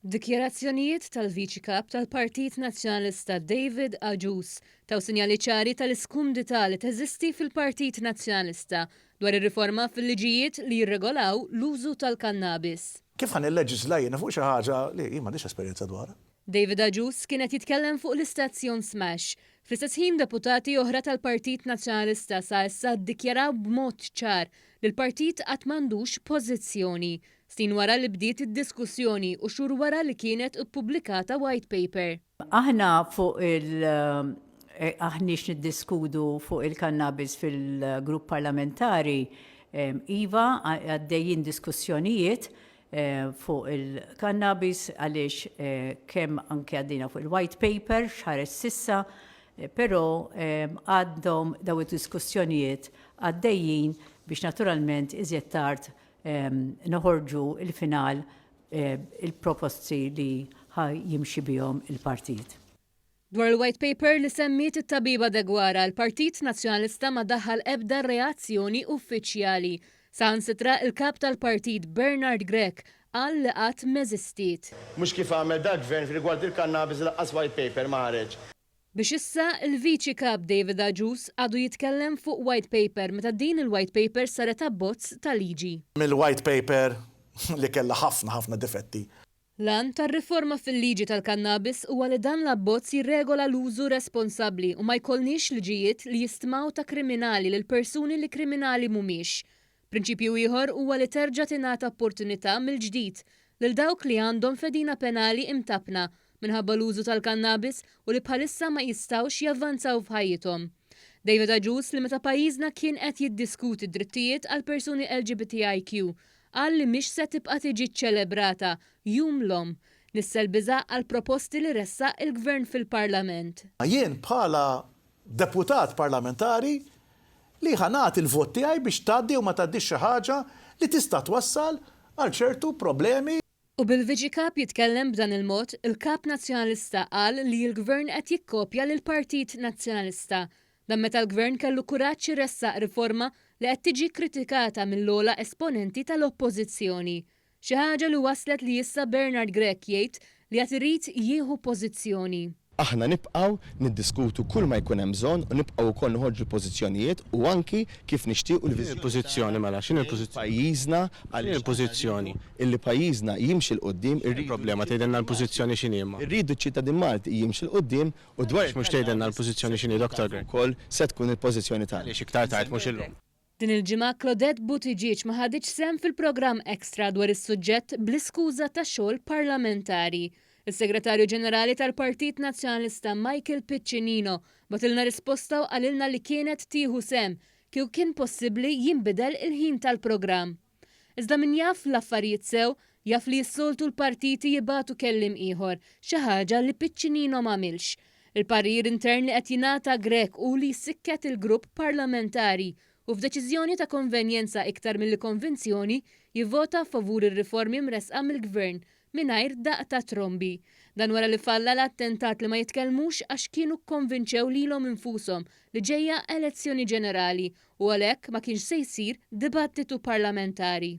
Dikjarazzjonijiet tal-Viċi Kap tal-Partit Nazzjonalista David Agius taw sinjali ċari tal-iskumdità li teżisti fil-Partit Nazzjonalista dwar ir-riforma fil-liġijiet li jirregolaw l-użu tal-kannabis. Kif ħan il-leġislajna fuq xi ħaġa li m'għandix esperjenza dwarha? David Agius kienet jitkellem fuq l-istazzjon Smash. Fl-istess ħin deputati oħra tal-Partit Nazzjonalista sa issa ddikjaraw b'mod ċar li l-partit qatt m'għandux pożizzjoni. Snin wara li bdiet id-diskussjoni u xhur wara li kienet ippubblikata white paper. Aħna fuq aħniex niddiskudu fuq il-kannabis fil-grupp parlamentari iva għaddejjin diskussjonijiet fuq il-kannabis għaliex kemm anke għaddina fuq il-white paper xħares sissa, pero għaddhom daw id-diskussjonijiet għaddejjin biex naturalment iżjed tard noħorġu il-final il-proposti li jimxi bihom il-partit. Dwar il-white paper li semmiet it-tabiba Degwara, l-Partit Nazzjonalista ma daħħal ebda reazzjoni uffiċjali. Saħansitra il-kap tal-partit Bernard Grech qal li qatt m'eżistiet. Mhux kif għamel dak gvern rigward il-kannabis laqqas white paper ma ħareġ. Biex issa il-Viċi Kap David Agius għadu jitkellem fuq white paper meta din il-white paper saret abbozz ta' liġi. Mill-white paper li kellha ħafna difetti. Lan tar-riforma fil-liġi tal-kannabis huwa li dan l-abbozz jirregola l-użu responsabbli u ma jkollniex liġijiet li jistmaw ta' kriminali lil persuni li kriminali mhumiex. Prinċipju ieħor huwa li terġa' tingħata opportunità mill-ġdid lil dawk li għandhom fedina penali imtabna minħabba l-użu tal-kannabis u li bħalissa ma jistawx javvanzaw f'ħajjithom. David Agius li meta pajjiżna kien qed jiddiskuti drittijiet għal persuni LGBTIQ qal li mhix se tibqa' tiġi ċċelebrata jum l-om nisselbiża għal proposti li ressaq il-Gvern fil-Parlament. Jien bħala deputat parlamentari li ħanat il-vot tiegħi biex tgħaddi u ma tgħaddix xi ħaġa li tista' twassal għal ċertu problemi. U bil-Viċi Kap jitkellem b'dan il-mod, il-Kap Nazzjonalista qal li l-Gvern qed jikkopja lill-Partit Nazzjonalista. Dan meta l-Gvern kellu kuraġġ iressaq riforma li qed tiġi kritikata mill-ogħla esponenti tal-Oppożizzjoni. Xi ħaġa li waslet li issa Bernard Grech jgħid li qed irid jieħu pożizzjoni. Aħna nibqgħu niddiskutu kull ma jkun hemm bżonn u nibqgħu wkoll noħorġu pożizzjonijiet u anki kif nixtiequ l-pożizzjoni mela x'inhi l-pożizzjoni pajjiżna għal il-pożizzjoni illi pajjiżna jimxi l qudiem il-problema tgħidilna l-pożizzjoni x'inhi imma. Irridu ċ-ċittadin Malti jimxi l qudiem u dwar mhux tgħidilna l-pożizzjoni x'inhi Dr. Grech ukoll se tkun il-pożizzjoni tagħna. Għaliex iktar tard mhux illum. Din il-ġimgħa Claudette Buttigieg ma ħaditx sem fil-programm Extra dwar is-suġġett bl-iskuża ta' xogħol parlamentari. Il-Segretarju Ġenerali tal-Partit Nazzjonalista Michael Piccinino batilna risposta u qalilna li kienet tieħu sem kieku kien possibbli jinbidel il-ħin tal-programm. Iżda min jaf l-affarijiet sew, jaf li s-soltu l-partiti jibatu kellim ieħor, xi ħaġa li Piccinino m'għamilx. Il-parir intern li qed jingħata Grech u li sikket il-grupp parlamentari u f'deċiżjoni ta' konvenjenza iktar milli konvinzjoni jivvota favur ir-riformi mresqa mill-Gvern mingħajr daqq ta' trombi. Dan wara li falla l-attentat li ma jitkellmux għax kienu konvinċew lilhom infushom li ġejja elezzjoni ġenerali u għalhekk ma kienx se jsir dibattitu parlamentari.